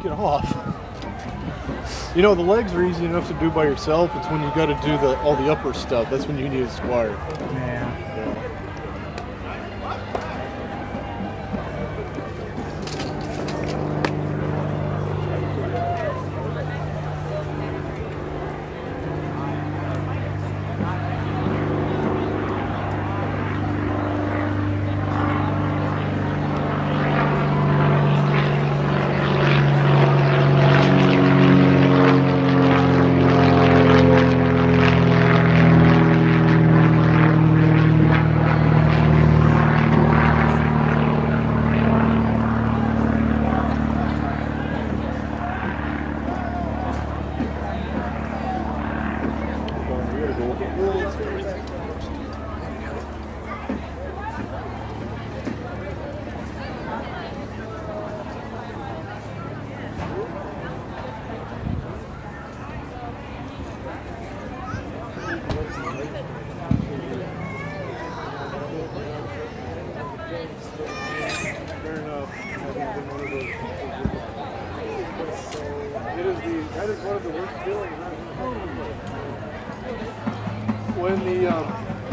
take it off. You know, the legs are easy enough to do by yourself. It's when you got to do all the upper stuff. That's when you need a squire. Yeah. That is one of the worst feelings. When the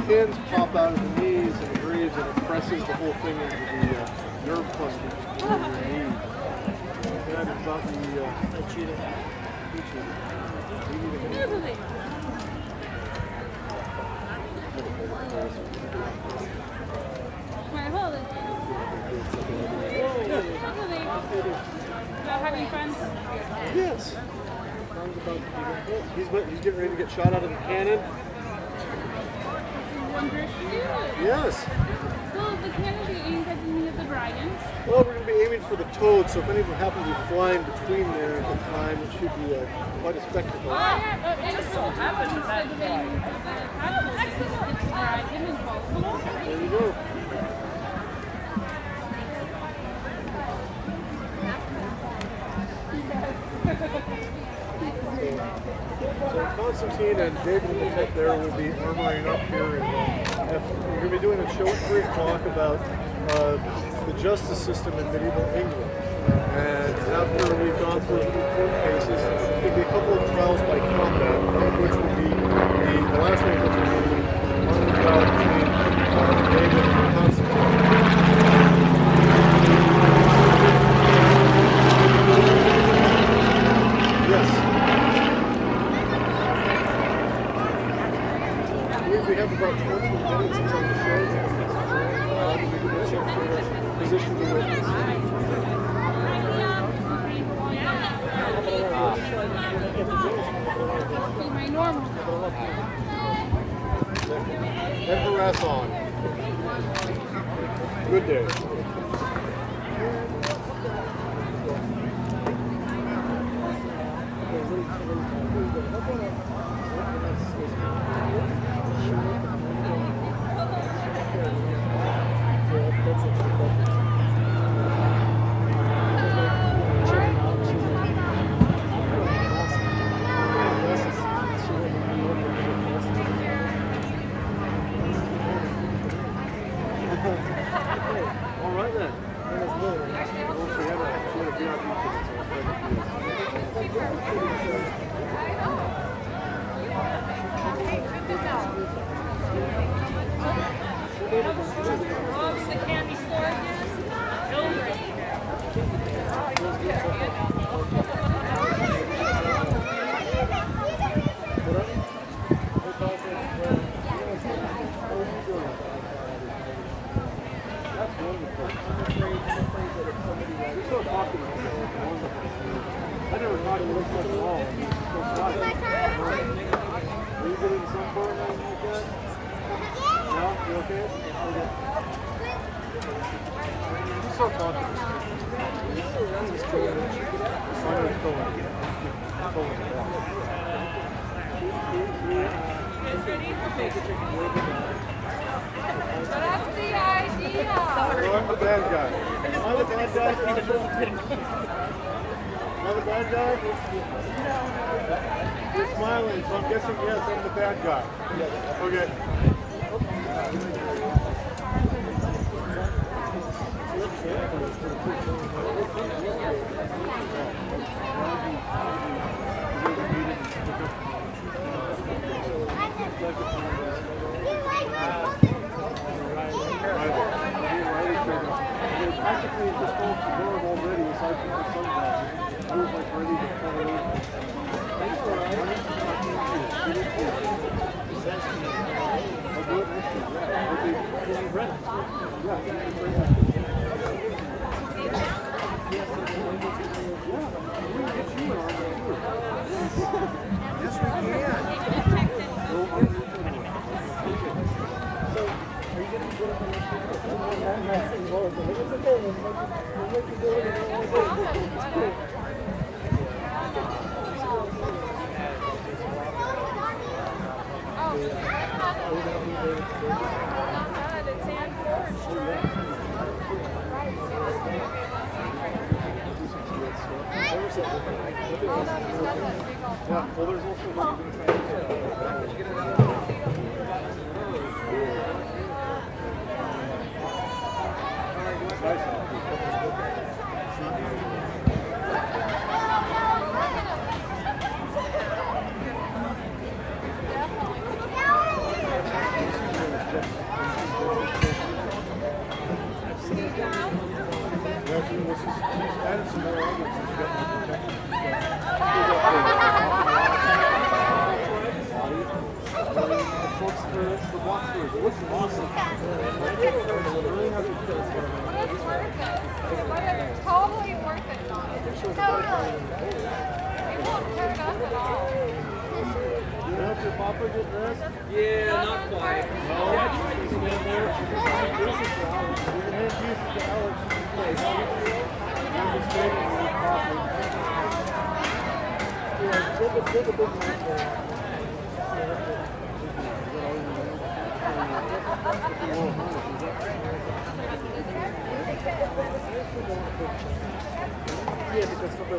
pins pop out of the knees and the greaves and it presses the whole thing into the nerve cluster in your knee. That is not the Having fun? Yes. He's getting ready to get shot out of the cannon. Yes. Well, the cannon be aimed at any of the dragons. Well, we're going to be aiming for the toad, so if any of them happen to be flying between there at the time, it should be quite a spectacle. Oh, yeah, it just so happens that the dragon and possible. There you go. So Constantine and David in the tent there will be armoring up here. And we're going to be doing a show at 3 o'clock about the justice system in medieval England. And after we've gone through a few court cases, there'll be a couple of trials by combat, which will be the last one, which will be on the trial between David and Constantine. Yes. We have about 20 minutes until the show. Position to witness. Be my normal. And harass on. Good day. All right then. The candy store I never thought it was much at all. Are you getting some for it like that? No? You okay? Okay. You still talking to me. That's the idea. I'm the bad guy. Am I the bad guy? Am I the bad guy? You're smiling, so I'm guessing yes, I'm the bad guy. Okay. Yeah, well, there's also Totally worth it, John. Totally. It won't hurt us at all. You help your papa get dressed? Yeah, not quite. No. Yeah, you can stand there. This is the Alex. You can hand these to Alex's place. I'm just taking your coffee. Yeah, take a big one there. Yeah, because for the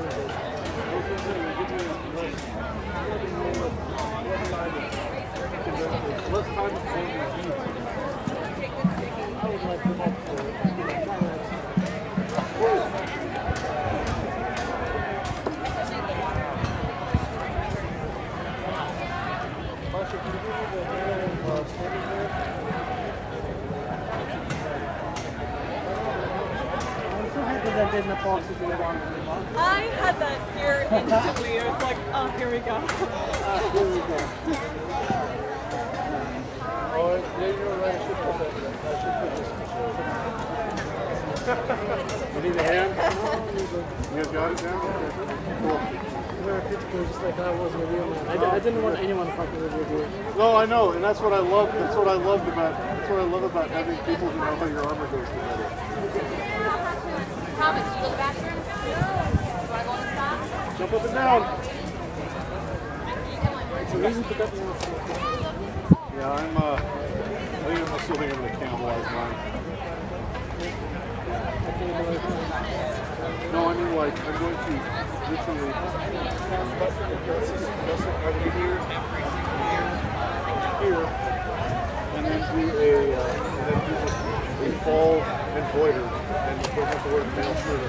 less time is going to I would like to have I had that here instantly. I was like, oh, here we go. Here we go. Oh, yeah, you're right. I should put that. I should put this. You need a hand? You guys got it down? Cool. Just like I was with you, man. I didn't want anyone fucking with you. No, I know, and that's what I love. That's what I loved about. That's what I love about having people who know how your armor goes together. Thomas, you go to the bathroom? You want to go inside? Jump up and down. It's a reason to get me. Yeah, I think I'm still thinking I'm going to cannibalize mine. No, I mean like, I'm going to literally here, and then do a fall embroidered, and you don't have to wear the male shirt.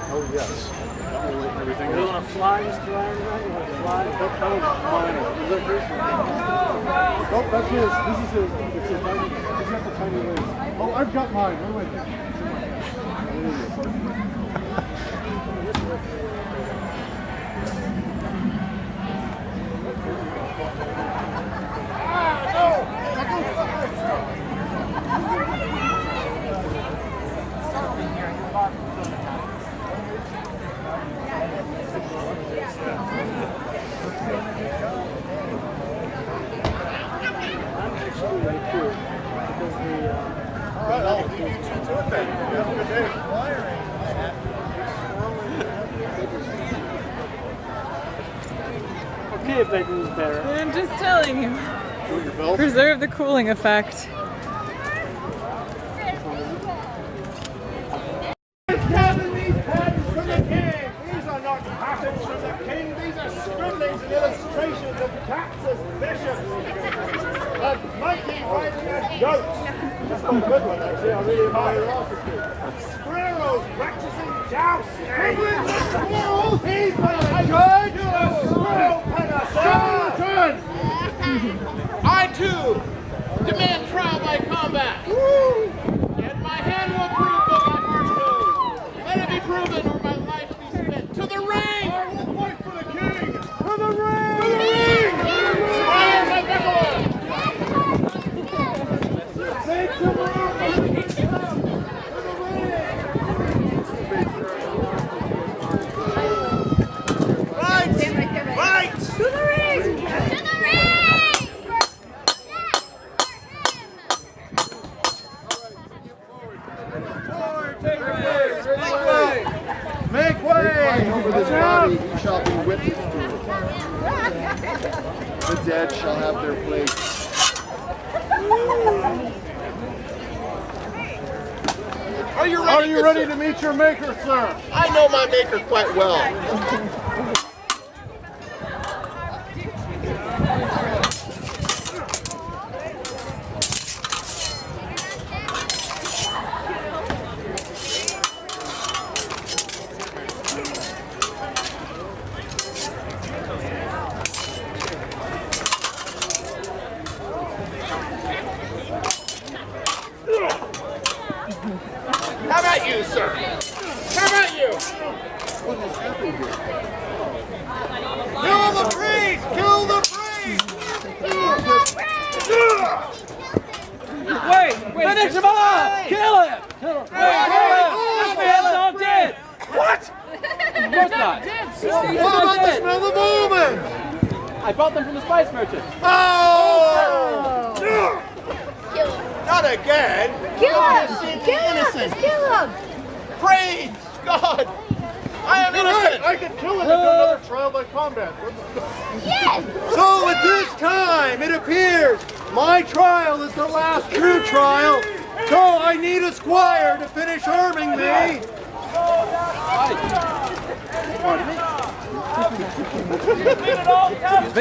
Oh yes. Everything else. You want to fly, Mr. Ryan? You want to fly? That was mine. Is that yours? Oh, that's his. This is his. It's his tiny. He's got the tiny wings. Oh, I've got mine. Wait. Alright, I'll leave you two to it then. Have a good day. Okay, bedroom better. I'm just telling you. Show your belt. Preserve the cooling effect. Gather these patterns from the king. These are not patterns from the king. These are scribblings and illustrations of cats as bishops, of monkey riding as goats. That's quite a good one, actually. I really admire your artistry. Squirrels practicing jousting. Squirrels? He's my good. You're a squirrel penner, sir. I too demand trial Make way! Over this body, he shall be witness to it. The dead shall have their place. Are you ready to meet your maker, sir? I know my maker quite well. How about you, sir? How about you? What has happened here? Kill the priest! Kill the priest! Wait! Finish him off! Kill him! Kill him! This man's not dead! What? Of course not! What about the smell of almonds? I bought them from the spice merchant. Oh! Not again! Kill him! Kill him! Kill him! Praise God! I am innocent! I can kill him and do another trial by combat. Yes! So at this time, it appears my trial is the last true trial. So I need a squire to finish arming me.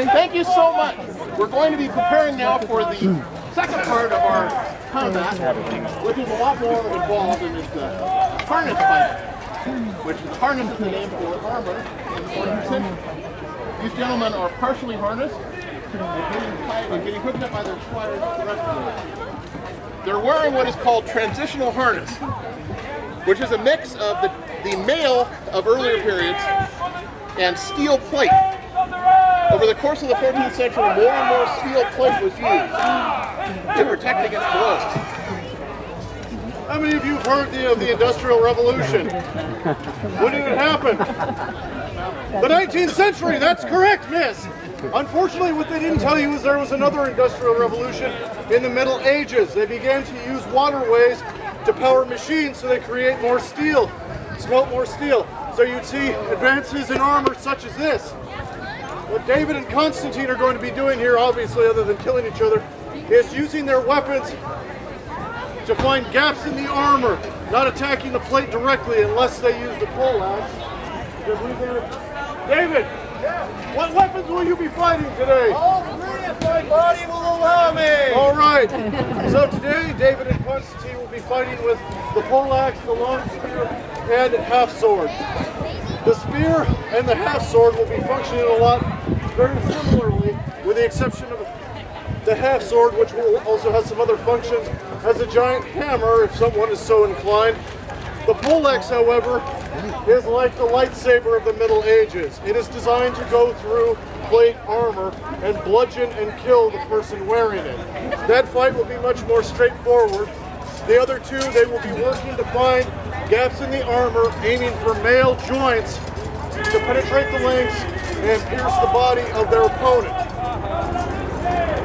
Thank you so much. We're going to be preparing now for the second part of our combat, which is a lot more involved and is the harness fight, which is harness is the name for armor. These gentlemen are partially harnessed and getting hooked up by their squires the rest of them. They're wearing what is called transitional harness, which is a mix of the mail of earlier periods and steel plate. Over the course of the 14th century, more and more steel plate was used to protect against blows. How many of you have heard of the Industrial Revolution? When did it happen? The 19th century, that's correct, miss. Unfortunately, what they didn't tell you is there was another Industrial Revolution in the Middle Ages. They began to use waterways to power machines so they create more steel, smelt more steel. So you'd see advances in armor such as this. What David and Constantine are going to be doing here, obviously, other than killing each other, is using their weapons to find gaps in the armor, not attacking the plate directly unless they use the poleaxe. David, what weapons will you be fighting today? All three if my body will allow me! All right. So today, David and Constantine will be fighting with the poleaxe, the long spear, and half-sword. The spear and the half-sword will be functioning a lot very similarly, with the exception of the half-sword, which will also have some other functions as a giant hammer if someone is so inclined. The poleaxe, however, is like the lightsaber of the Middle Ages. It is designed to go through plate armor and bludgeon and kill the person wearing it. That fight will be much more straightforward. The other two, they will be working to find gaps in the armor, aiming for mail joints to penetrate the links and pierce the body of their opponent.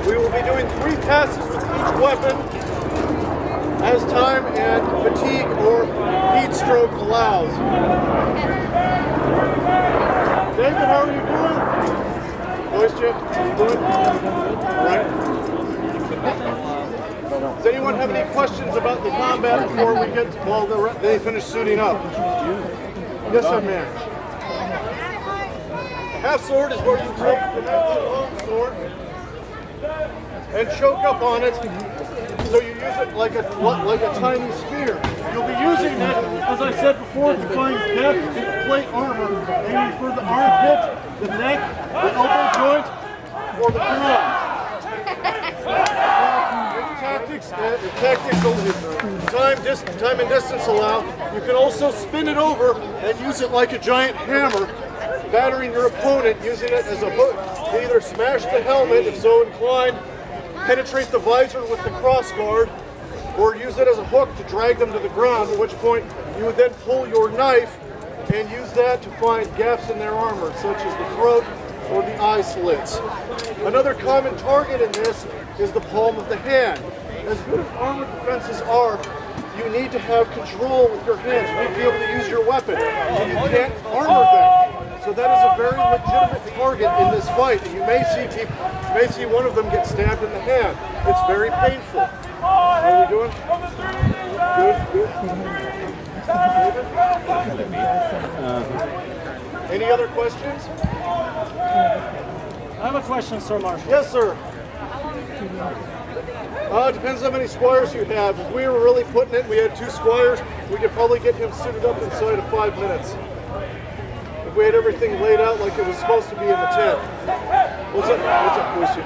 We will be doing 3 passes with each weapon as time and fatigue or heat stroke allows. David, how are you doing? Voice check, doing? All right. Does anyone have any questions about the combat before we get to, well, they finish suiting up? Yes, sir, ma'am. Half sword is where you take the long sword and choke up on it, so you use it like a tiny spear. You'll be using it, as I said before, to find gaps in plate armor, aiming for the armpit, the neck, the elbow joint, or the groin. If time and distance allow, you can also spin it over and use it like a giant hammer, battering your opponent, using it as a hook to either smash the helmet, if so inclined, penetrate the visor with the crossguard, or use it as a hook to drag them to the ground, at which point you would then pull your knife and use that to find gaps in their armor, such as the throat or the eye slits. Another common target in this is the palm of the hand. As good as armor defenses are, you need to have control with your hands. You need to be able to use your weapon. So you can't armor them. So that is a very legitimate target in this fight. And you may see one of them get stabbed in the hand. It's very painful. How are we doing? Good. Any other questions? I have a question, Sir Marshal. Yes, sir. It depends how many squires you have. If we were really putting it, we had 2 squires, we could probably get him suited up inside of 5 minutes. If we had everything laid out like it was supposed to be in the tent. What's up, Lucy?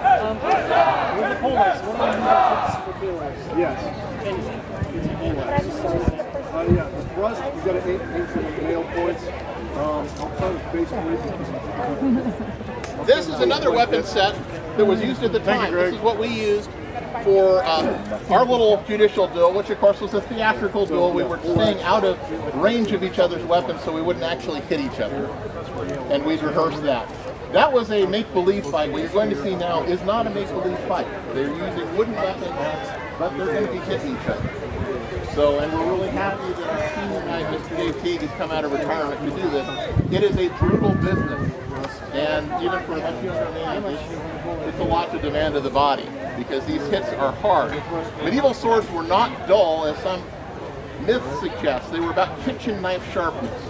With the poleaxe, what do you have for poleaxe? Yes. Yeah, the thrust, you got to aim for the nail points. I'll try to basically. This is another weapon set that was used at the time. This is what we used for our little judicial duel, which of course was a theatrical duel. We were staying out of range of each other's weapons so we wouldn't actually hit each other. And we'd rehearse that. That was a make-believe fight. What you're going to see now is not a make-believe fight. They're using wooden weapons, but they're going to be hitting each other. So, and we're really happy that our senior guy, Mr. David Teague, has come out of retirement to do this. It is a brutal business. And even for a much younger man, it's a lot to demand of the body because these hits are hard. Medieval swords were not dull, as some myths suggest. They were about kitchen knife sharpness.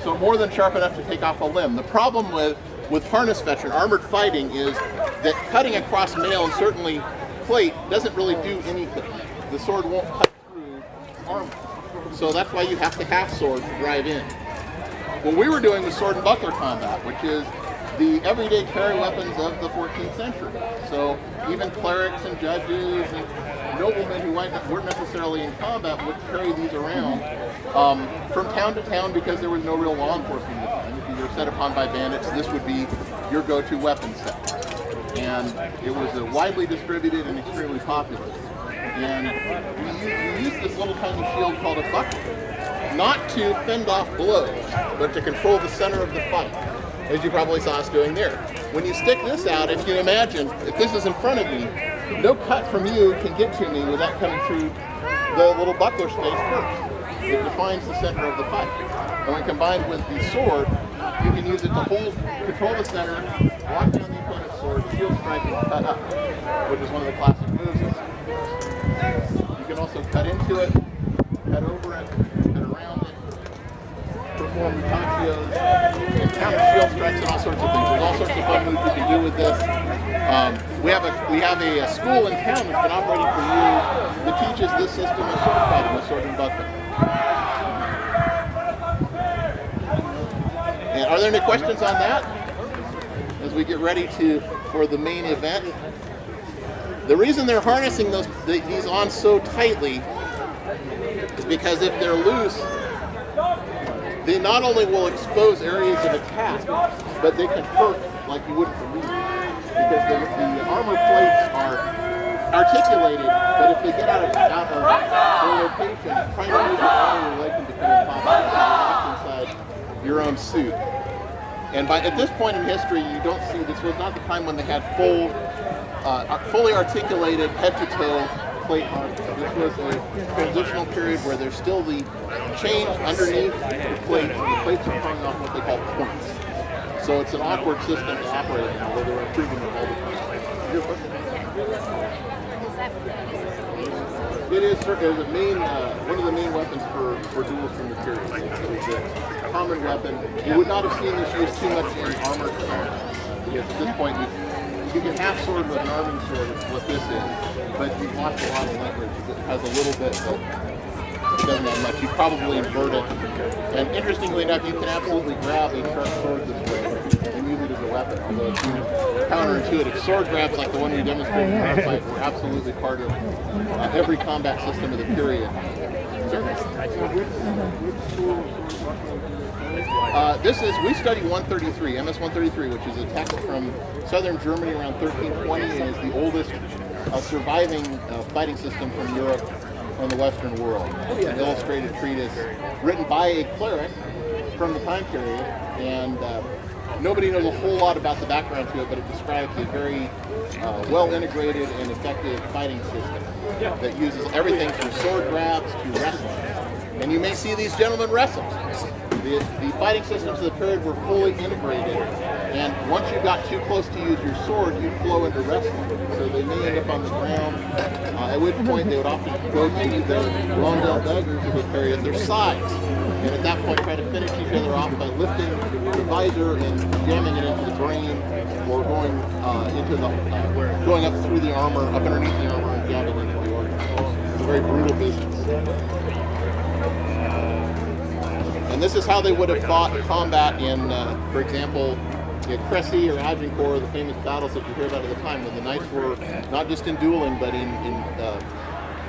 So more than sharp enough to take off a limb. The problem with harness veteran armored fighting is that cutting across mail and certainly plate doesn't really do anything. The sword won't cut through armor. So that's why you have to have swords to drive in. What we were doing was sword and buckler combat, which is the everyday carry weapons of the 14th century. So even clerics and judges and noblemen who weren't necessarily in combat would carry these around from town to town because there was no real law enforcement at the time. If you were set upon by bandits, this would be your go-to weapon set. And it was widely distributed and extremely popular. And we used this little tiny shield called a buckler, not to fend off blows, but to control the center of the fight, as you probably saw us doing there. When you stick this out, if you imagine, if this is in front of me, no cut from you can get to me without coming through the little buckler space first. It defines the center of the fight. And when combined with the sword, you can use it to control the center, walk down the opponent's sword, shield strike, and cut up, which is one of the classic moves. You can also cut into it, cut over it, cut around it, perform mutachios, and counter shield strikes and all sorts of things. There's all sorts of fun moves you can do with this. We have a school in town that's been operating for years that teaches this system of sword fighting with sword and buckler. And are there any questions on that as we get ready for the main event? The reason they're harnessing these on so tightly is because if they're loose, they not only will expose areas of attack, but they can hurt like you wouldn't believe. Because the armor plates are articulated, but if they get out of their location, trying to move the armor your leg can become impossible inside your own suit. And at this point in history, you don't see, this was not the time when they had fully articulated head-to-toe plate armor. This was a transitional period where there's still the chains underneath the plates. The plates are coming off what they call points. So it's an awkward system to operate now, where they're improving it all the time. It is a main, one of the main weapons for duels from the period. It's a common weapon. You would not have seen this used too much in armored combat. Because at this point, you can half sword with an arming sword, is what this is, but you've lost a lot of leverage. It has a little bit, but it doesn't have much. You probably invert it. And interestingly enough, you can absolutely grab a sharp sword this way and use it as a weapon. Although it's counterintuitive. Sword grabs like the one we demonstrated in our fight were absolutely part of every combat system of the period. We study 133, MS 133, which is a text from southern Germany around 1320 and is the oldest surviving fighting system from Europe and the Western world. It's an illustrated treatise written by a cleric from the time period, and nobody knows a whole lot about the background to it, but it describes a very well integrated and effective fighting system that uses everything from sword grabs to wrestling. And you may see these gentlemen wrestle. The fighting systems of the period were fully integrated, and once you got too close to use your sword, you'd flow into wrestling. So they may end up on the ground, at which point they would often go to their Rondell daggers that they carry at their sides. And at that point try to finish each other off by lifting the visor and jamming it into the brain, or going going up through the armor, up underneath the armor, and jamming it into the organ. It's a very brutal business. And this is how they would have fought combat in, for example, Crécy or Agincourt, the famous battles that you hear about at the time, when the knights were not just in dueling, but in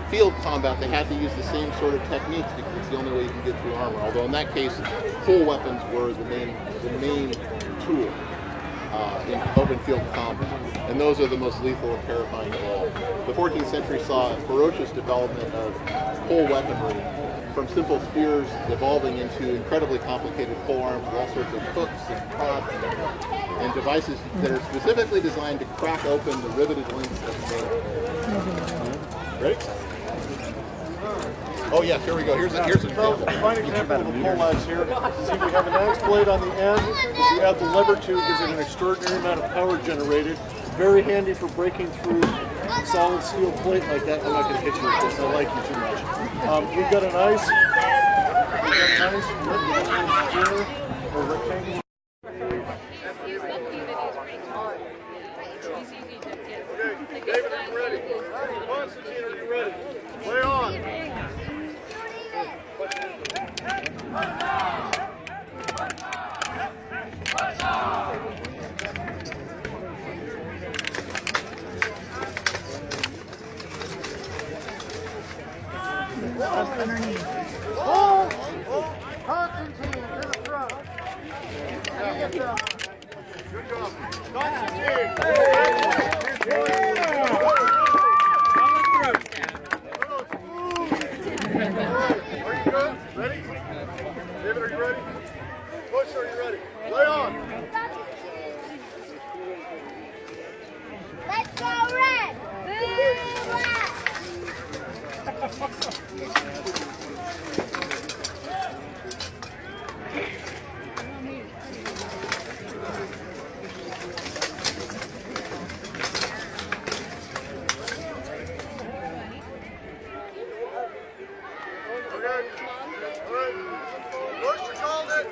field combat. They had to use the same sort of techniques because it's the only way you can get through armor. Although in that case, pole weapons were the main tool in open field combat, and those are the most lethal and terrifying of all. The 14th century saw a ferocious development of pole weaponry, from simple spears evolving into incredibly complicated pole arms with all sorts of hooks and prods and devices that are specifically designed to crack open the riveted links of the main. Ready? Oh yes, here we go. Here's an example. Fine example of a poleaxe here. See, we have an axe blade on the end. If you add the lever to it, gives it an extraordinary amount of power generated. Very handy for breaking through solid steel plate like that. I'm not going to hit you with this. I like you too much. We've got an ice. Rectangle. Okay, David, are you ready? Constantine, are you ready? Play on. Underneath. Constantine, to the front. Good job. Constantine. Are you good? Ready? David, are you ready? Bush, are you ready? Lay on. Let's go red! Black!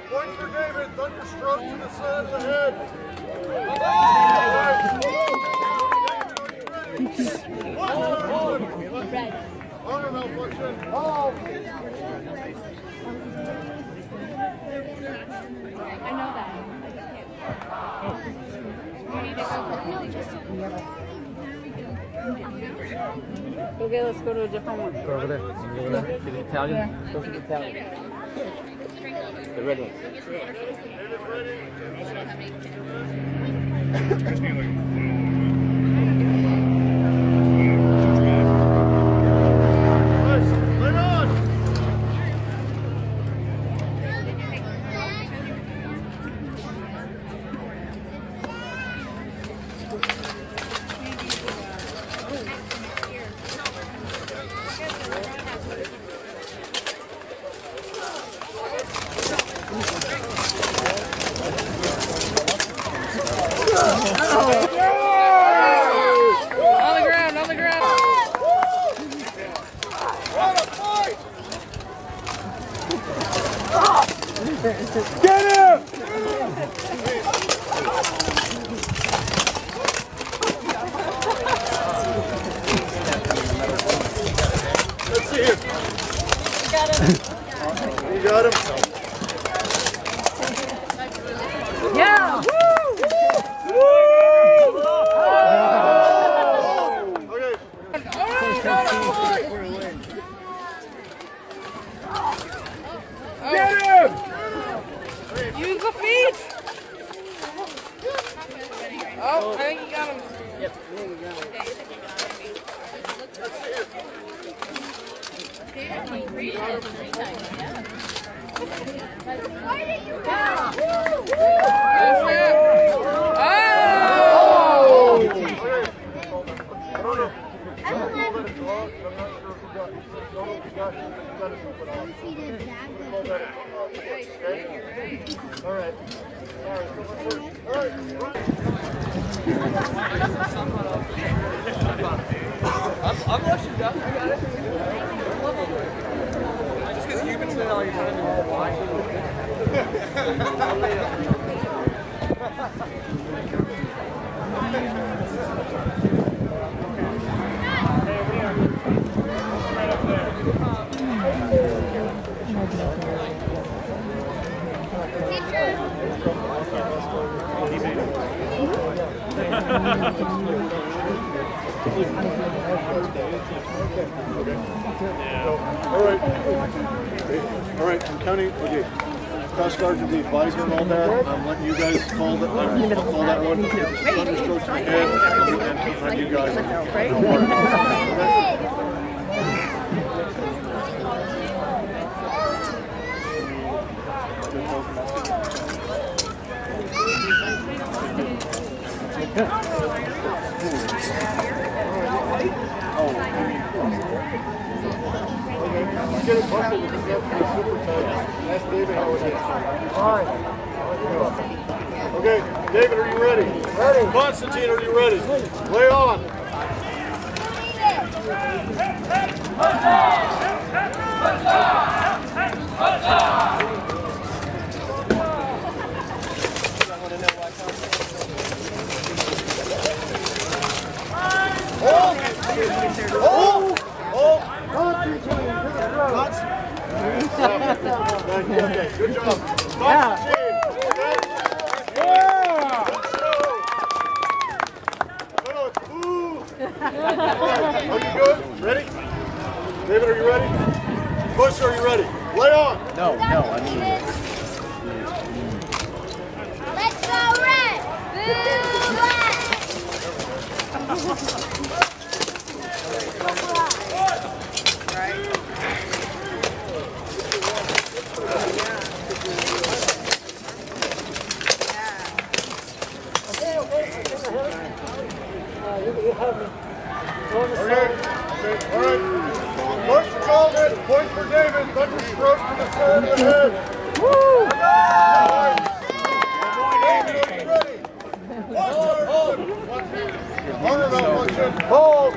Point for David, thunderstroke to the side of the head. Arm malfunction. I know that. Okay, let's go to a different one. Go over there. Go over there. To the Italian. Go to the Italian. The red one. Get him! Let's see him. You got him. You got him? Yeah! Okay. Get him! Use the feet! Oh, I think you got him. Yep. Yeah, you got it. I'm rushing down. I got it. Just because you've been spending all your time All right, I'm counting. Okay, Coast Guard to the advisor and all that. I'm letting you guys call that. I'll call that one. Thunderstrokes ahead, and let you guys. Let's get it buckled because that's super tight. Ask David how it is. All right. Okay, David, are you ready? Ready. Constantine, are you ready? Lay on. Okay, good job. Constantine. Are you good? Ready? David, are you ready? Bush, are you ready? Lay on. No, I mean. Let's go red! Okay, all right. Bush called it. Point for David. Thunderstroke to the side of the head. Woo! All right. David, are you ready? Hold. Arm malfunction. Hold.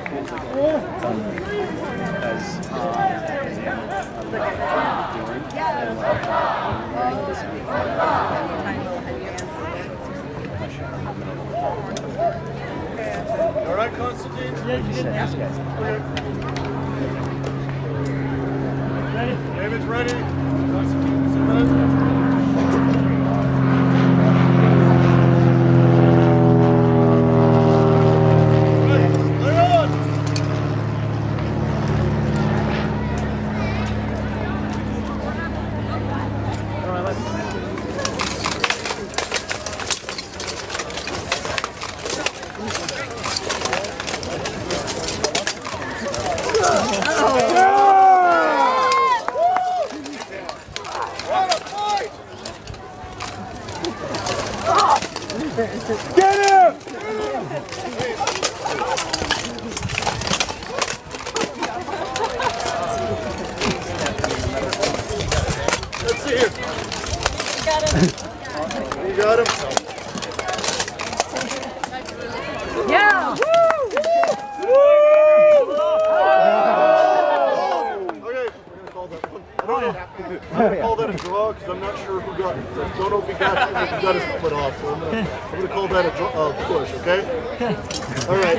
All right, Constantine? Ready? David's ready. Constantine, submit. Right, lay on. Get him! Let's see here. You got him. You got him? Yeah! Okay, we're gonna call that one. I'm gonna call that a draw because I'm not sure who got it. I don't know if he got his foot off, so I'm gonna call that a push, okay? All right.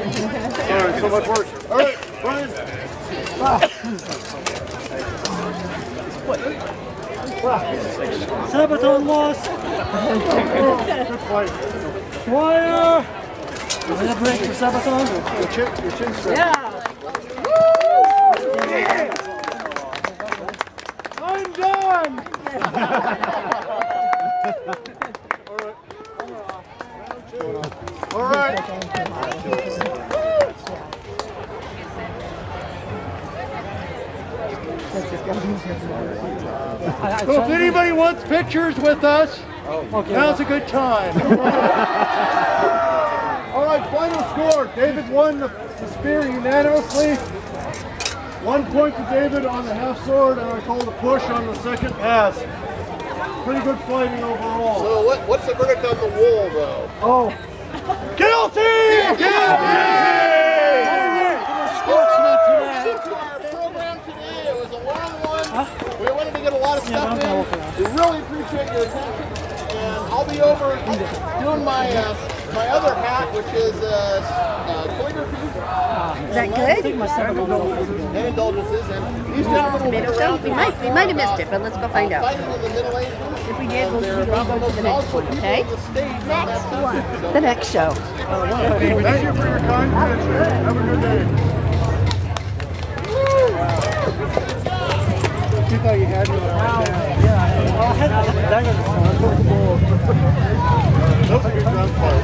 All right, so much work. All right, Brian. Sabaton lost. Good fight. Wire. Is it a break for Sabaton? Your chin strap. Yeah! I'm done. All right. So if anybody wants pictures with us, now's a good time. All right, final score. David won the spear unanimously. 1 point to David on the half sword, and I called a push on the second pass. Pretty good fighting overall. So what's the verdict on the wool, though? Oh, guilty! Our program today, it was a long one. We wanted to get a lot of stuff in. We really appreciate your attention. And I'll be over doing my other hat, which is calligraphy. Is that good? And indulgences. And these gentlemen will be around. We might have missed it, but let's go find out. Fighting in the Middle Ages. If we did, we'll go to the next one, okay? Next one. The next show. Thank you for your kind attention. Have a good day. You thought you had me when I was down. Yeah, I had the dagger. That was a good ground fight.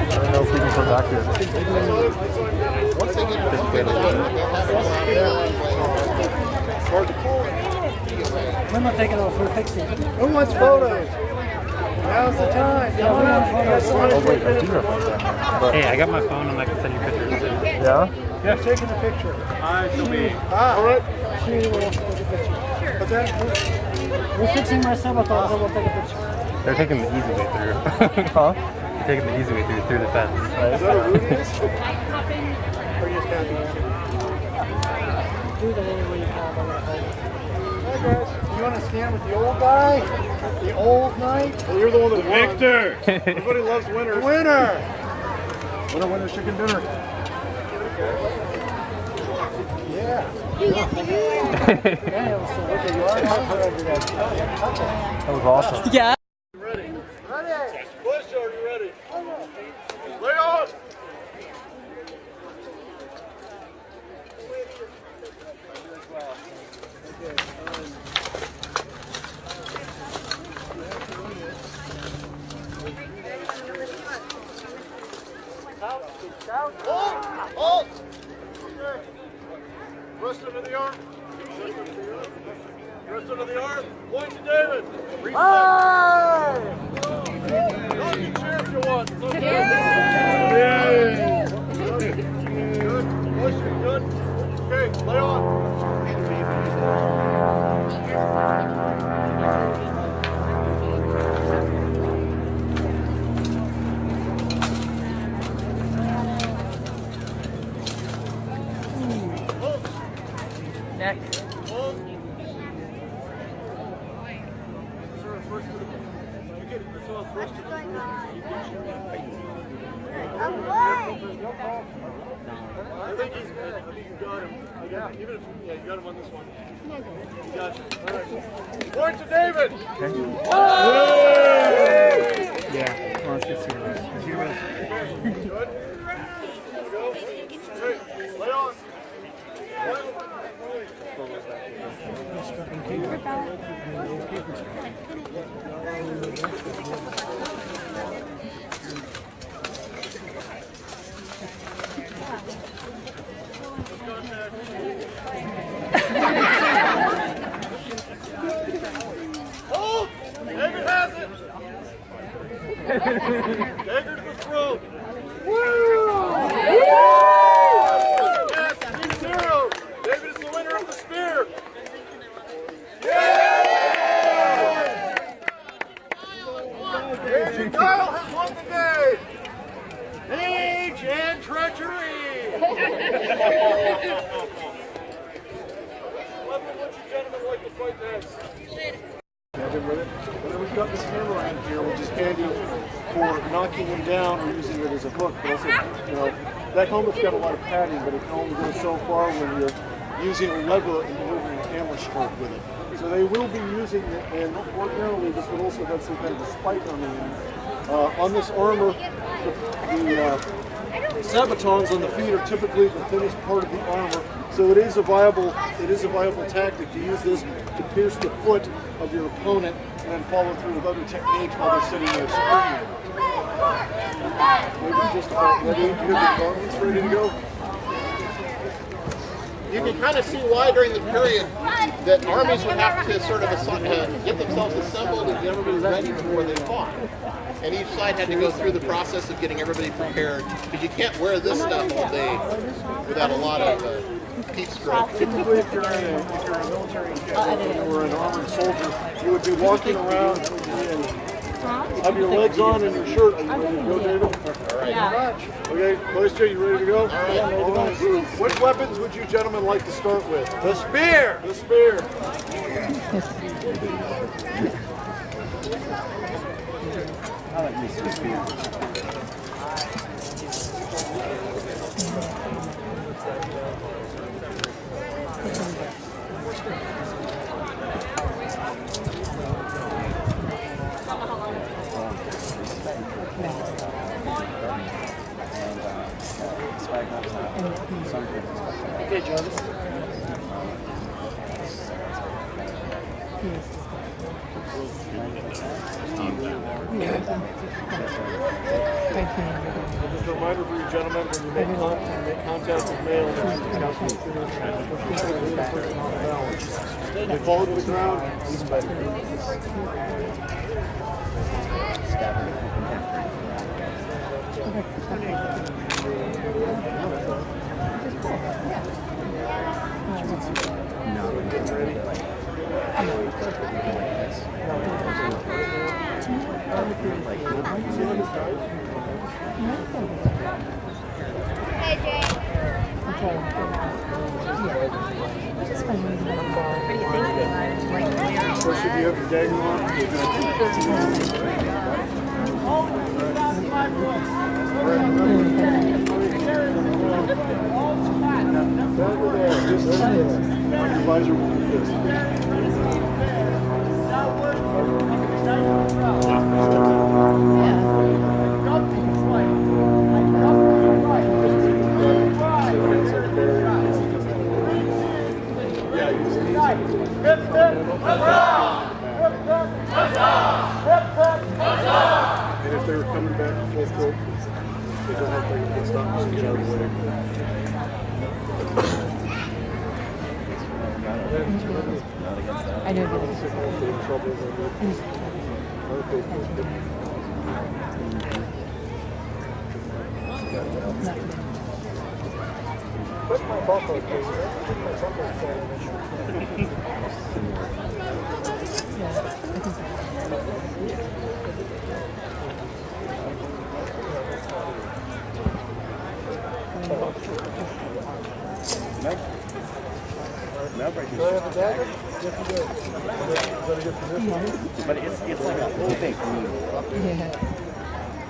I don't know if we can come back here. I'm not taking off, we're fixing it. Who wants photos? Now's the time. Oh wait, I do have that. Hey, I got my phone and I can send you pictures too. Yeah? Yeah, taking a picture. All right. What's that? We're fixing my sabotage, so we'll take a picture. They're taking the easy way through. Huh? They're taking the easy way through the fence. Is that a rudeness? Or you just happy? Do that any way you can. Hi guys. You want to stand with the old guy? The old knight? Well, you're the one that won. Victor! Everybody loves winners. Winner! Winner, chicken dinner. Yeah. That was awesome. Yeah. Ready? Push, are you ready? Lay on! Hold! Okay. Rest under the arm. Rest under the arm. Point to David. Reset. You can cheer if you want. It's okay. Good. Push it. Good. Okay, lay on. Neck. I think you got him. Even if you got him on this one. You got you. All right. Point to David. Yeah. Well, let's get serious. Good. Go. Straight. Lay on. Oh! David has it! Dagger to the throat! Woo! Yes, 2-0! David is the winner of the spear! And Kyle has won the day! Age and treachery! What you gentlemen like to fight next? We've got this hammer in here, which is handy for knocking him down or using it as a hook. But also, that helmet's got a lot of padding, but it can only go so far when you're using a lever and delivering a hammer stroke with it. So they will be using it, and ordinarily this would also have some kind of a spike on the end. On this armor, the sabatons on the feet are typically the thinnest part of the armor, so it is a viable tactic to use this to pierce the foot of your opponent and then follow through with other techniques while they're sitting there screaming. Maybe just about ready. You have your garments ready to go? You can kind of see why during the period that armies would have to sort of get themselves assembled and get everybody ready before they fought. And each side had to go through the process of getting everybody prepared, because you can't wear this stuff all day without a lot of heat stroke. Typically, if you're a military cadet or an armored soldier, you would be walking around and have your legs on and your shirt. Are you ready to go, David? All right. Yeah. Okay, Callista, you ready to go? All right. Which weapons would you gentlemen like to start with? The spear! The spear. I like me some spear. Okay, Jarvis. Just a reminder for you gentlemen, when you make contact with male, they fall to the ground. Hey, Jay. Or should you have your dagger on? Visor with your fist. And if they were coming back full throat, they don't have to get stopped and get out of the way. I know Where's my buckle, please? My buckle's falling in. No breakers. Do I have a dagger? Yes, you do. Is that a good position? But it's like a whole thing for me. Yeah.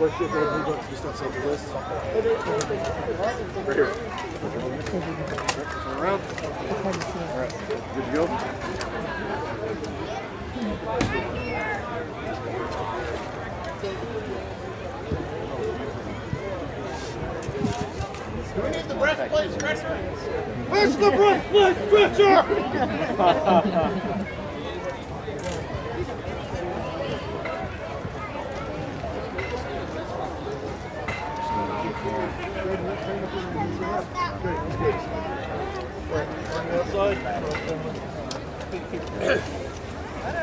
Let's get that move up just outside the list. Right here. Turn around. All right. Good to go? Do we need the breastplate stretcher? Where's the breastplate stretcher? On the outside.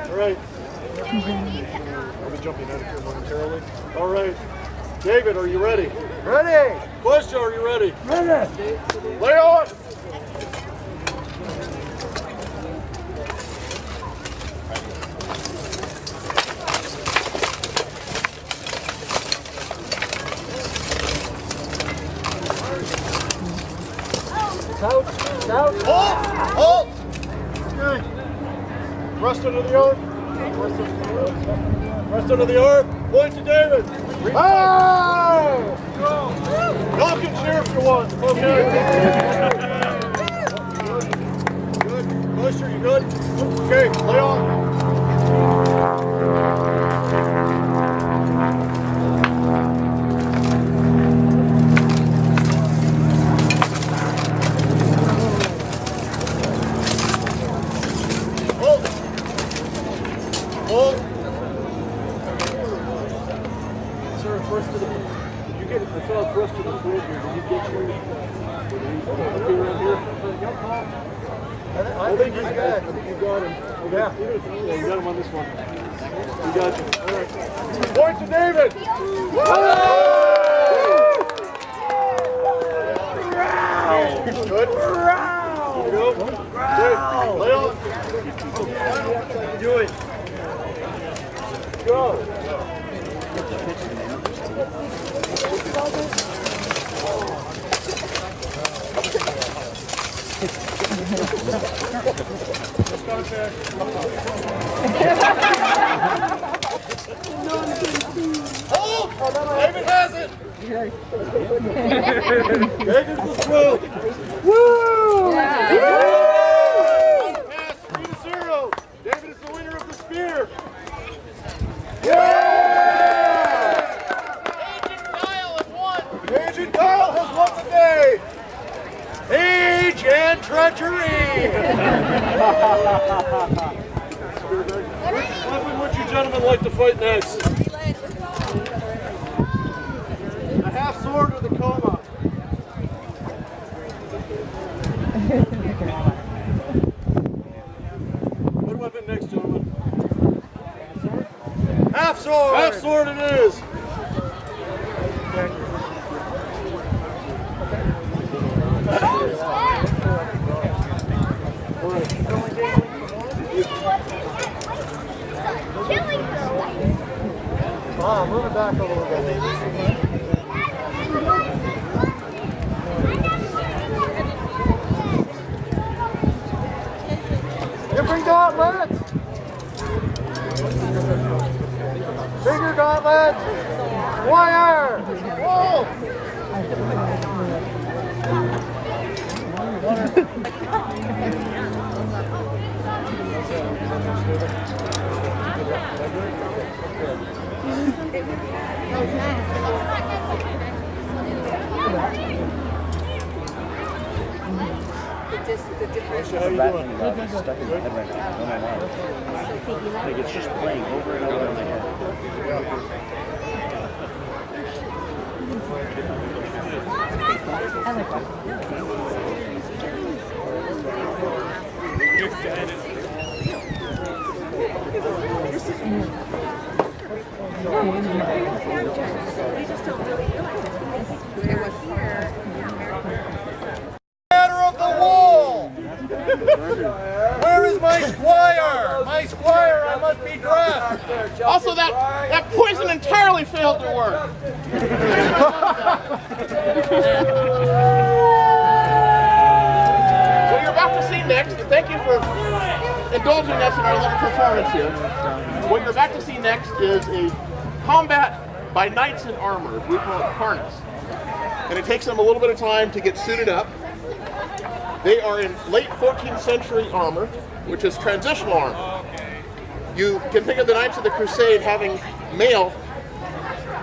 All right. I'll be jumping out of here momentarily. All right. David, are you ready? Ready! Question, are you ready? Ready! Lay on! Out! Out! Hold! Hold! Okay. Rest under the arm. Rest under the arm. Point to David. Hey! Y'all can cheer if you want. Okay. Good. Buster, you good? Okay, lay on. Hold. saw thrust to the throat here. Did he get you? Around here? I think he's good. I think you got him. Okay. Yeah, you got him on this one. You got you. All right. Point to David! Good. There you go. Good. Lay on. Do it. Go. Hold! David has it! David will throw. Woo! Pass 3-0. David is the winner of the spear. Agent Kyle has won the day. Age and treachery. Which weapon would you gentlemen like to fight next? A half sword or the coma? What weapon next, gentlemen? Half sword. Half sword it is. Move it back a little bit. Different gauntlets. Bigger gauntlets. Wire. Whoa. How you doing? Stuck in my head right now. No, no, no. Like it's just playing over and over in my head. Matter of the wall! Where is my squire? My squire, I must be dressed. Also, that poison entirely failed to work. What you're about to see next, and thank you for indulging us in our little performance here. What you're about to see next is a combat by knights in armor. We call it harness. And it takes them a little bit of time to get suited up. They are in late 14th century armor, which is transitional armor. You can think of the Knights of the Crusade having mail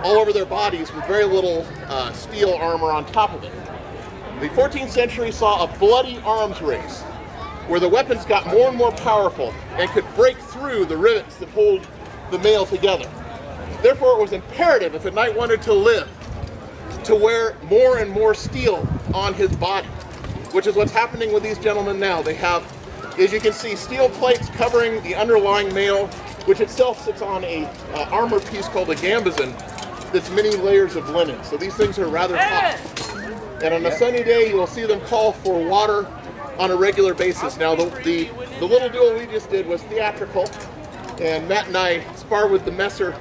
all over their bodies with very little steel armor on top of it. The 14th century saw a bloody arms race where the weapons got more and more powerful and could break through the rivets that hold the mail together. Therefore, it was imperative if a knight wanted to live to wear more and more steel on his body, which is what's happening with these gentlemen now. They have, as you can see, steel plates covering the underlying mail, which itself sits on a armor piece called a gambazon that's many layers of linen. So these things are rather tough. And on a sunny day, you will see them call for water on a regular basis. Now, the little duel we just did was theatrical, and Matt and I spar with the Messer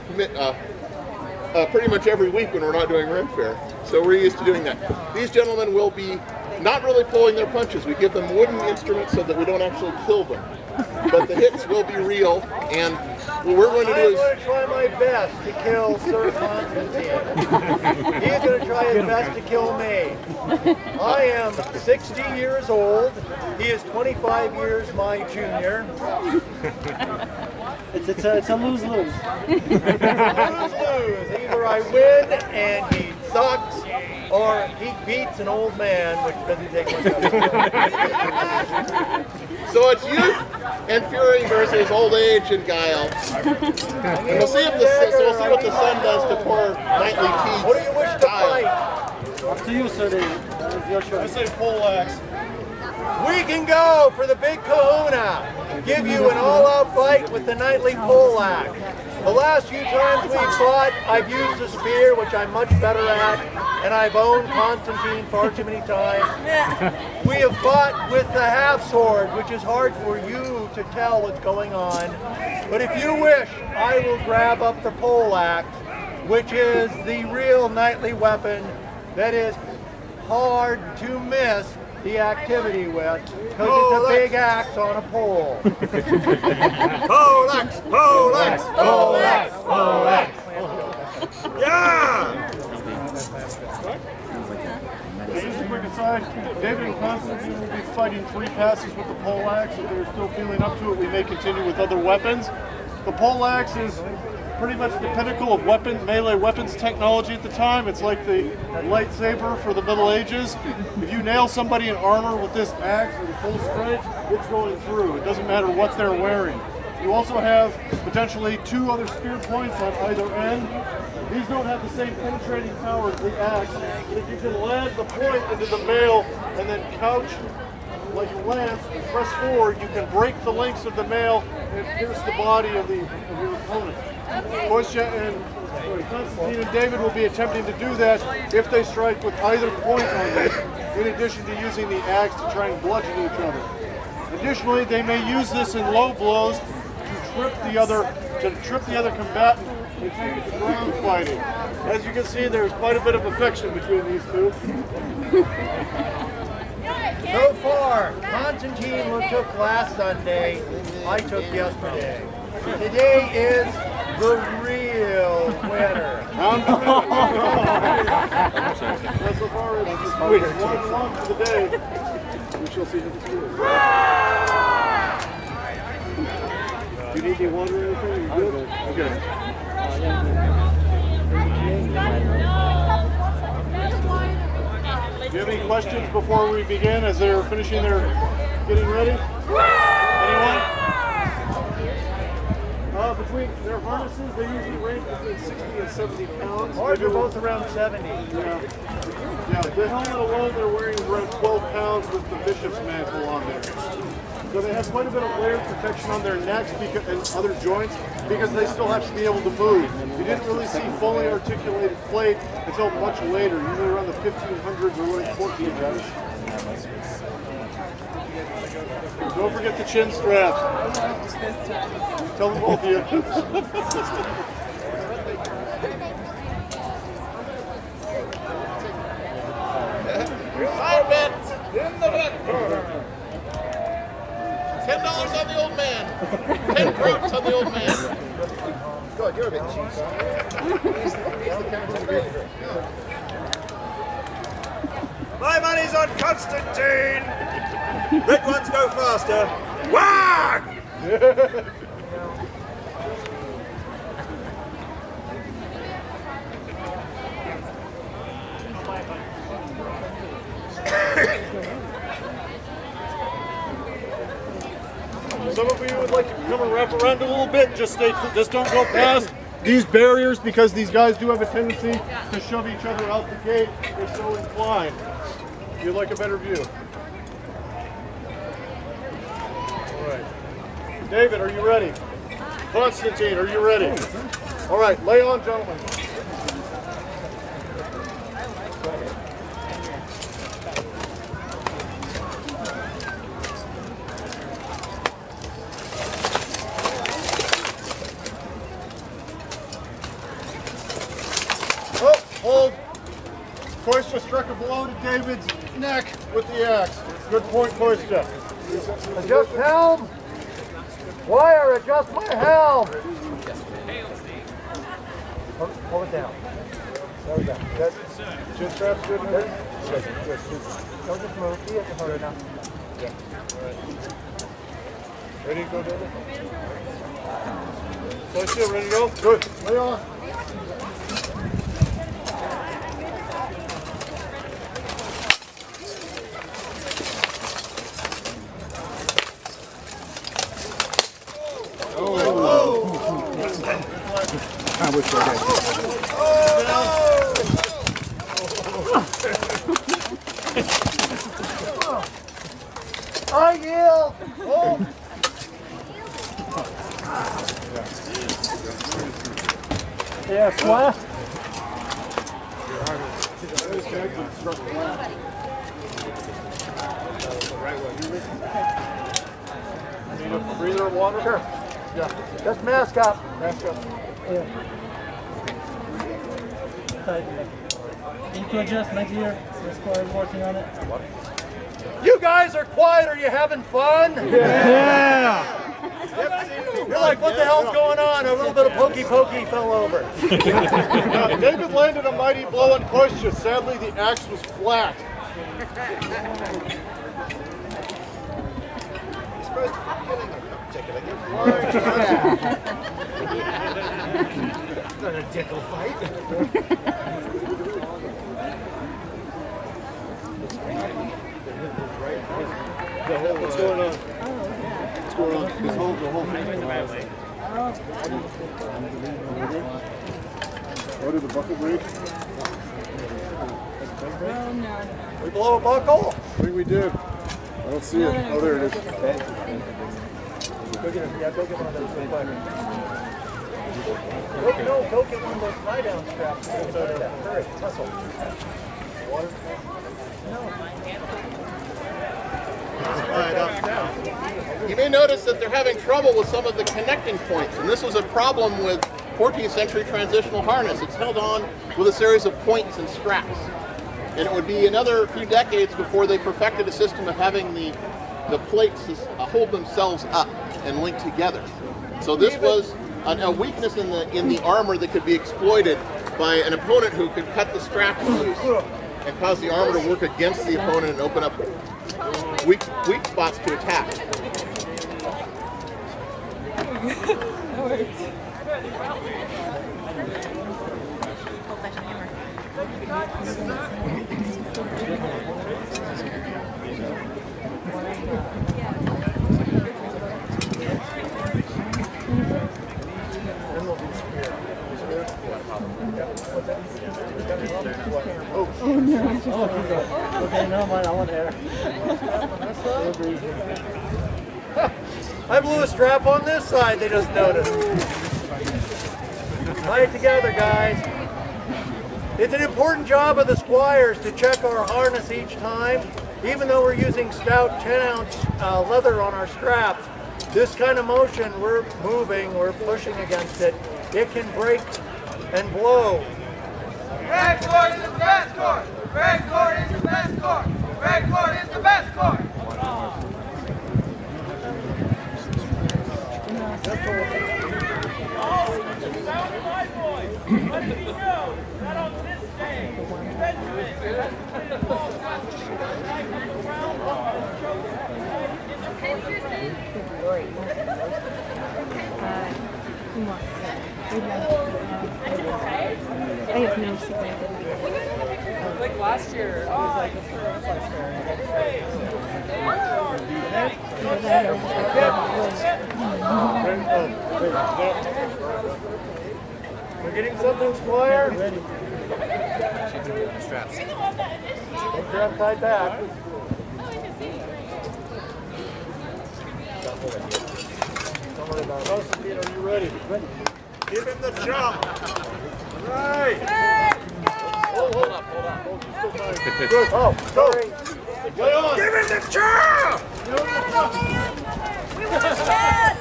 pretty much every week when we're not doing Ren Faire. So we're used to doing that. These gentlemen will be not really pulling their punches. We give them wooden instruments so that we don't actually kill them. But the hits will be real, and what we're going to do is... I'm going to try my best to kill Sir Constantine. He's going to try his best to kill me. I am 60 years old. He is 25 years my junior. It's a lose-lose. Lose-lose. Either I win and he sucks, or he beats an old man, which doesn't take much of it. So it's youth and fury versus old age and guile. And we'll see if what the sun does to poor knightly Teague. What do you wish to fight? Up to you, sir. It's your choice. I say poleaxe. We can go for the big kahuna. Give you an all-out fight with the knightly poleaxe. The last few times we've fought, I've used the spear, which I'm much better at, and I've owned Constantine far too many times. We have fought with the half-sword, which is hard for you to tell what's going on. But if you wish, I will grab up the poleaxe, which is the real knightly weapon that is hard to miss the activity with, because it's a big axe on a pole. Poleaxe, poleaxe, poleaxe, poleaxe. Yeah! Just a quick aside, David and Constantine will be fighting 3 passes with the poleaxe. If they're still feeling up to it, we may continue with other weapons. The poleaxe is pretty much the pinnacle of melee weapons technology at the time. It's like the lightsaber for the Middle Ages. If you nail somebody in armor with this axe at full strength, it's going through. It doesn't matter what they're wearing. You also have potentially 2 other spear points on either end. These don't have the same penetrating power as the axe, but if you can land the point into the mail and then couch like a lance and press forward, you can break the links of the mail and pierce the body of your opponent. Constantine and David will be attempting to do that if they strike with either point on this, in addition to using the axe to try and bludgeon each other. Additionally, they may use this in low blows to trip the other combatant and take it to ground fighting. As you can see, there's quite a bit of affection between these two. So far, Constantine took last Sunday, I took yesterday. Today is the real winner. So far as 1-1 for the day, we shall see who the score is. Do you need any water or anything? You good? Okay. Do you have any questions before we begin as they're finishing their getting ready? Anyone? Between their harnesses, they usually range between 60 and 70 pounds. Ours are both around 70. Yeah. The helmet alone they're wearing is around 12 pounds with the bishop's mantle on there. So they have quite a bit of layered protection on their necks and other joints because they still have to be able to move. You didn't really see fully articulated plate until much later, usually around the 1500s or late 1400s. Don't forget the chin straps. Tell them both of you. In the back corner. $10 on the old man. 10 groats on the old man. God, you're a bit cheesy. My money's on Constantine. Red ones go faster. Whack! Some of you would like to come and wrap around a little bit. Just don't go past these barriers because these guys do have a tendency to shove each other out the gate. They're so inclined. You'd like a better view. All right. David, are you ready? Constantine, are you ready? All right, lay on, gentlemen. Hold. Koisha struck a blow to David's neck with the axe. Good point, Koisha. Adjust helm. Wire, adjust my helm. Hold it down. There we go. Good. Chin straps good? Good. Good. Don't just move. He hasn't hurt enough. Yeah. Ready to go, David? Koisha, ready to go? Good. Lay on. switch that in. I yield! Oh! Yeah, square. Need a breather of water? Sure. Yeah. Just mask up. Mask up. Need to adjust next year. The square is working on it. You guys are quiet. Are you having fun? Yeah! You're like, what the hell's going on? A little bit of pokey fell over. David landed a mighty blow and crushed you. Sadly, the axe was flat. You're supposed to be killing him, not tickling him. Not a tickle fight. What's going on? What's going on? The whole thing is bad way. What did the buckle break? We blow a buckle? I think we did. I don't see it. Oh, there it is. Go get it. Yeah, go get one of those real quick. Go get one of those tie-down straps. Hurry, hustle. Water? You may notice that they're having trouble with some of the connecting points, and this was a problem with 14th century transitional harness. It's held on with a series of points and straps. And it would be another few decades before they perfected a system of having the plates hold themselves up and link together. So this was a weakness in the armor that could be exploited by an opponent who could cut the straps loose and cause the armor to work against the opponent and open up weak spots to attack. Oh no. Okay, no mind, I want air. I blew a strap on this side, they just noticed. Tie it together, guys. It's an important job of the squires to check our harness each time. Even though we're using stout 10-ounce leather on our straps, this kind of motion, we're moving, we're pushing against it. It can break and blow. Red cord is the best cord! Red cord is the best cord! Red cord is the best cord! I have no secret. Like last year, it was like the first We're getting something, Squire? Straps. Get your upside back. Constantine, are you ready? Give him the jump! Right! Hold up. Good. Oh, sorry. Play on! Give him the jump! We want that!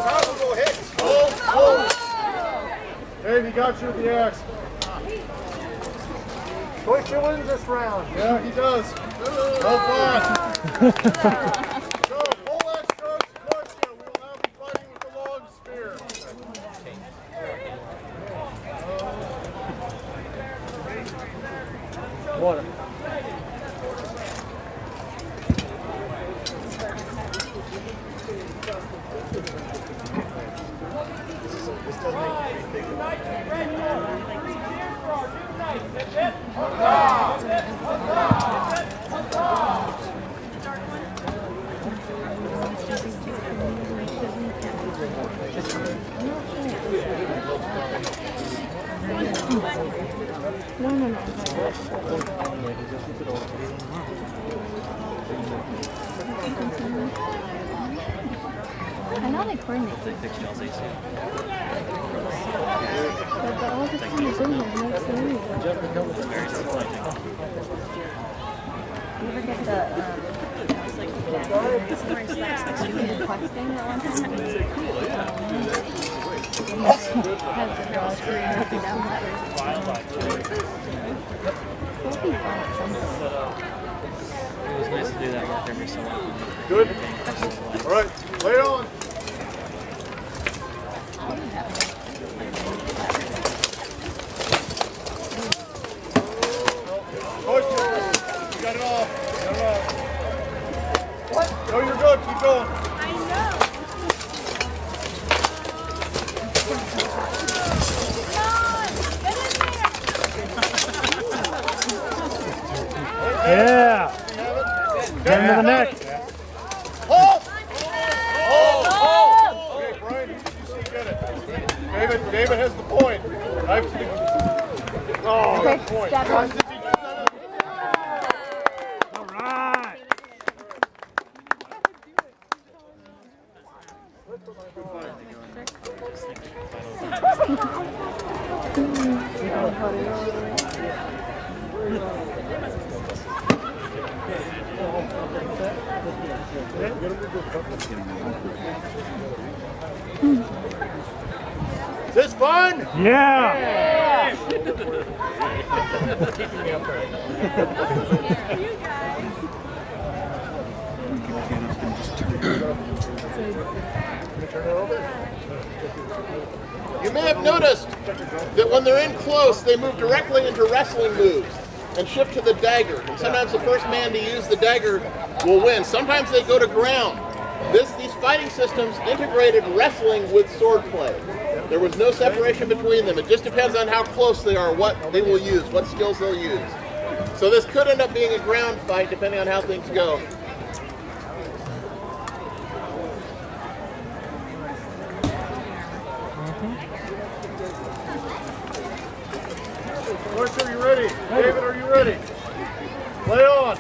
Powerful hit. Dave, he got you with the axe. Deutsche wins this round. Yeah, he does. How fast? So, poleaxe strokes crush you. We will now be fighting with the long spear. Water. I know they coordinate. But all the time is in here makes it easy. You ever get the questing at one time? Cool, yeah. Has the girls written down letters. It was nice to do that work every so often. Good? All right, lay on. Push it. You got it off. Got it off. What? No, you're good. Keep going. I know. Yeah. Get him to the neck. Hold! Okay, Brian, you see, get it. David has the point. Knife to the... Oh, Okay, good point. stab him. All right. Is this fun? Yeah. You may have noticed that when they're in close, they move directly into wrestling moves and shift to the dagger. And sometimes the first man to use the dagger will win. Sometimes they go to ground. These fighting systems integrated wrestling with swordplay. There was no separation between them. It just depends on how close they are, what they will use, what skills they'll use. So this could end up being a ground fight depending on how things go. Royce, are you ready? David, are you ready? Lay on.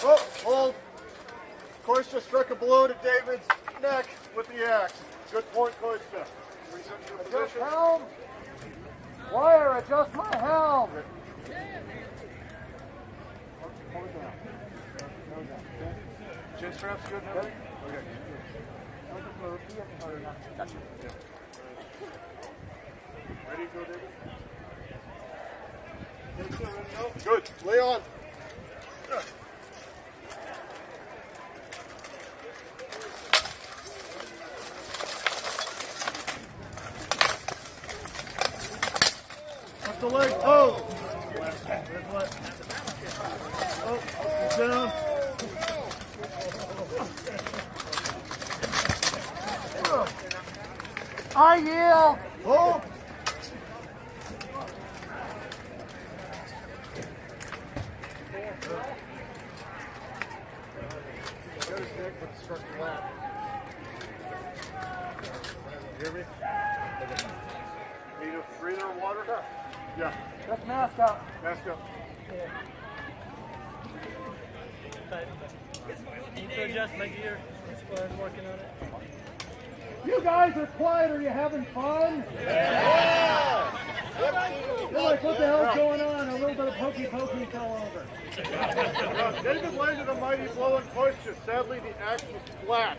Oh, hold. Course just struck a blow to David's neck with the axe. Good point, Costa. Adjust helm. Wire, adjust my helm. Hold it down. Chin straps good now? Okay. Gotcha. Ready to go, David? Good. Lay on. Up the leg. Oh! Oh, down. I yield. Oh! Got his neck, but struck the lap. You hear me? Need a breather of water? Yeah. Let's mask up. Mask up. Need to adjust my gear. I'm working on it. You guys are quiet. Are you having fun? Yeah! You're like, what the hell's going on? A little bit of pokey fell over. David landed a mighty blow and pushed it. Sadly, the axe was flat.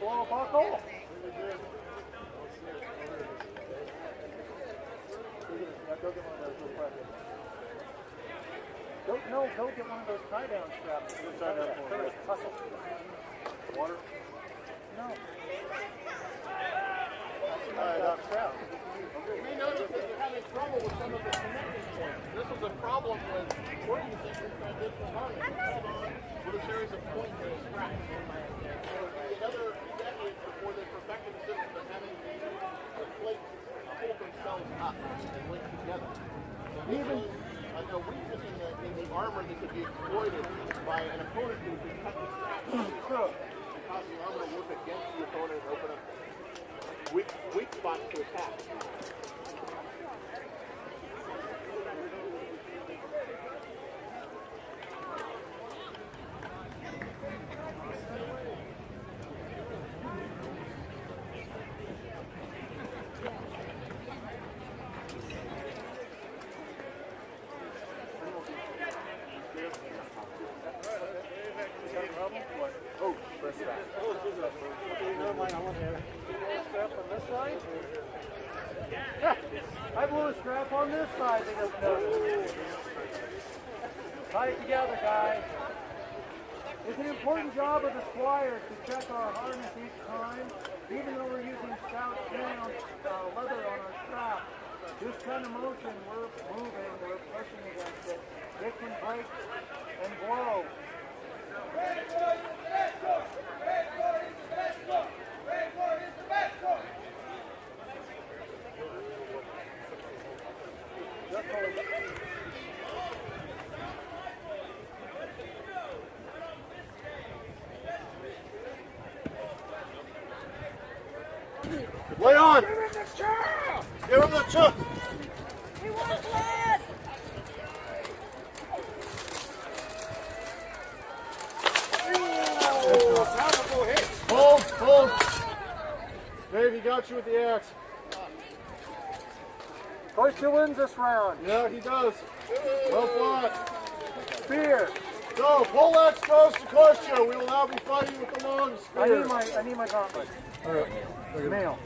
Well, buckle. Go get one of those real quick. Go get one of those tie-down straps. Hurry, hustle. Water? No. Strap. We noticed that you're having trouble with some of the connecting points. This was a problem with organizing transitional harness with a series of points and straps. Another decade before they perfected the system of having the plates hold themselves up and link together. So even a weakness in the armor that could be exploited by an opponent who could cut the straps and cause the armor to work against the opponent and open up weak spots to attack. I blew a strap on this side. They don't know. Tie it together, guys. It's an important job of the squires to check our harness each time, even though we're using stout down leather on our strap. This kind of motion, we're moving, we're pushing against it. It can break and blow. Lay on! Give him the chuck! He wants lead! Hold! Dave, he got you with the axe. Koistcha wins this round. Yeah, he does. Well fought. Spear. So, poleaxe goes to Koistcha. We will now be fighting with the long spear. I need my gauntlet. All right. Mail.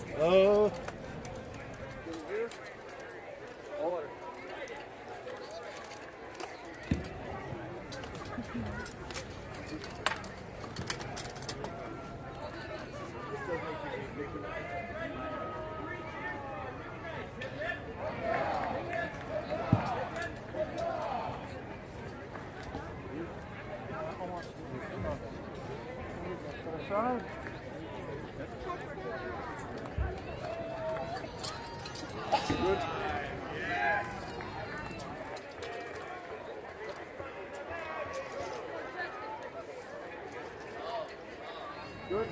Good.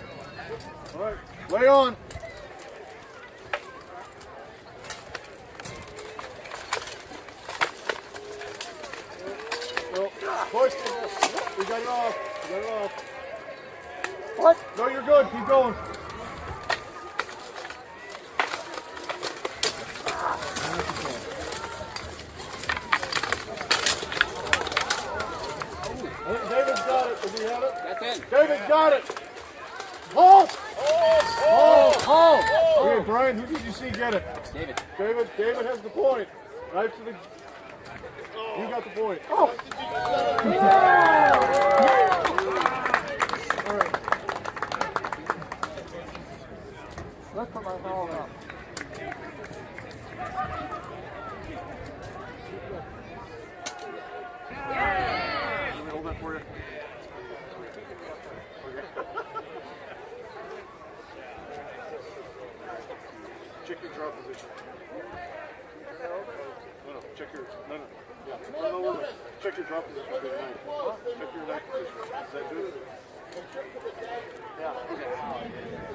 All right. Lay on. Koistcha. We got it off. What? No, you're good. Keep going. David's got it. Does he have it? That's it. David's got it. Halt! Halt! Okay, Brian, who did you see get it? David. David has the point. Right to the. You got the point. Oh! All right. Let's put my phone up. Let me hold that for you. Check your draw position. No, check your. No. Yeah. No. Check your draw position. Check your knife position. Is that good? Yeah.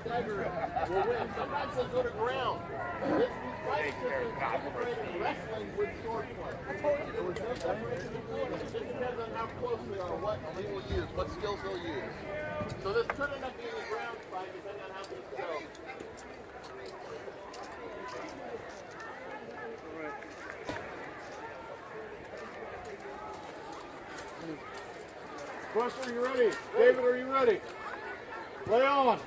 The dagger will win. Sometimes they'll go to ground. This fight is wrestling with swordplay. It depends on how close they are, what they will use, what skills they'll use. So this could end up being a ground fight depending on how things go. Buster, are you ready? David, are you ready? Lay on.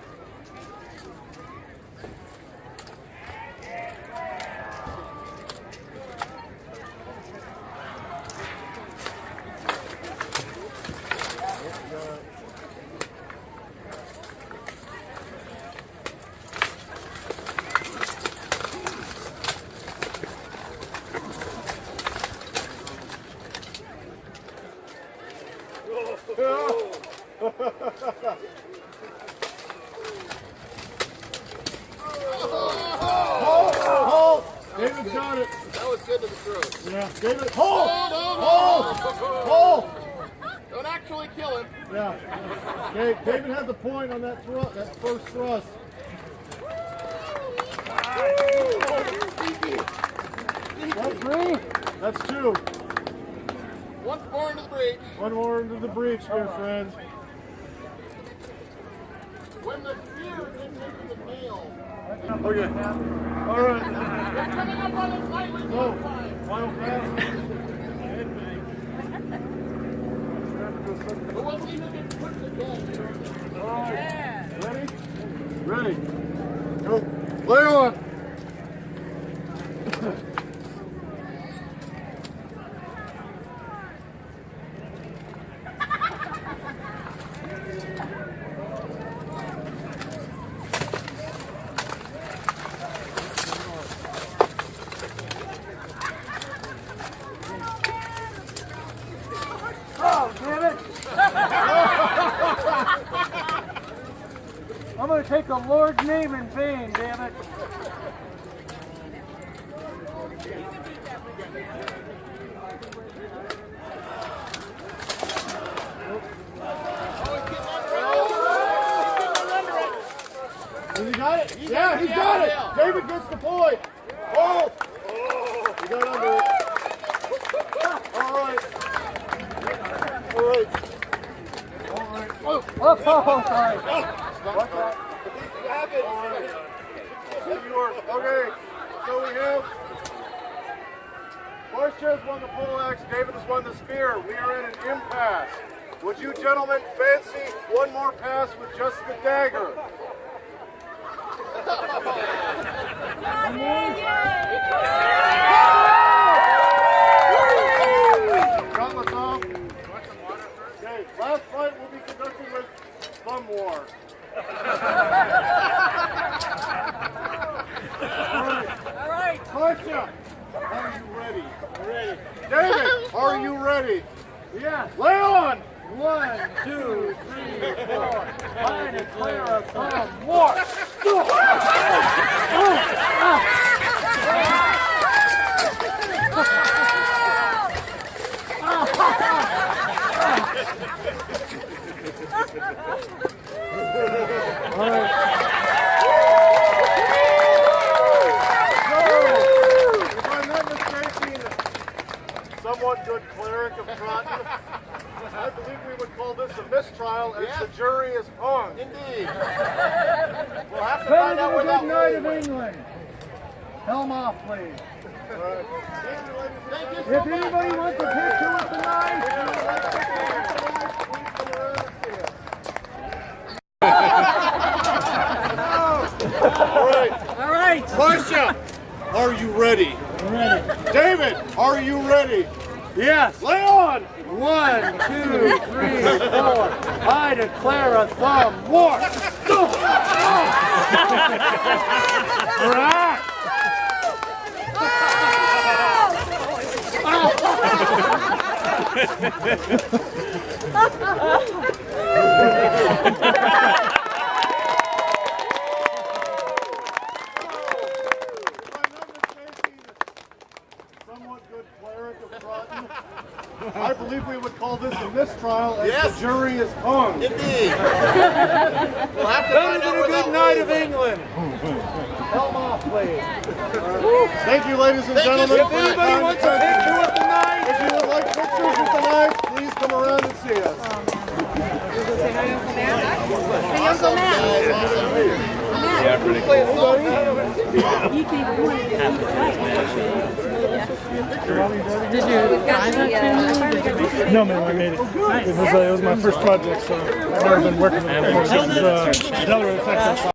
Hold! David's got it. That was good to the throat. Yeah, David, hold! Hold! Don't actually kill him. Yeah. Okay, David had the point on that first thrust. That's three. That's two. Once more into the breach. One more into the breach, dear friends. When the spear gets into the nail. Okay. All right. They're coming up on us lightly. So, final pass. But once even gets put to death. All right. Ready? Ready. Go. Lay on. Oh, damn it! I'm going to take the Lord's name in vain, damn it. Has he got it? Yeah, he's got it. David gets the point. Oh! He got under it. All right. All right. All right. Oh, sorry. Okay, so we have Marcia has won the poleaxe, David has won the spear. We are at an impasse. Would you gentlemen fancy one more pass with just the dagger? Gauntlets off. Okay, last fight will be conducted with thumb war. All right. Marcia, are you ready? Ready. David, are you ready? Yeah. Lay on. 1, 2, 3, 4. I declare a thumb war. All right. If I'm not mistaken, somewhat good cleric of Groton, I believe we would call this a mistrial as the jury is hung. Indeed. We'll have to Better find out than where a that good night went. of England. Helm off, please. All right. Thank you, If anybody wants a picture with the knife, all right. Marcia, are you ready? ready. David, are you ready? Yes. Lay on. 1, 2, 3, 4. I declare a thumb war. Right. Somewhat good cleric of Groton. I believe we would call this a mistrial as the jury is hung. Indeed. We'll have to Better find than out a where good that night went. of England. Helm off, please. Thank you, ladies and gentlemen. If anybody wants a picture with the knife, If you would like pictures with the knife, please come around and see us. Yeah, pretty cool. No, man, I made it. It was my first project, so I've never been working with it before. This is another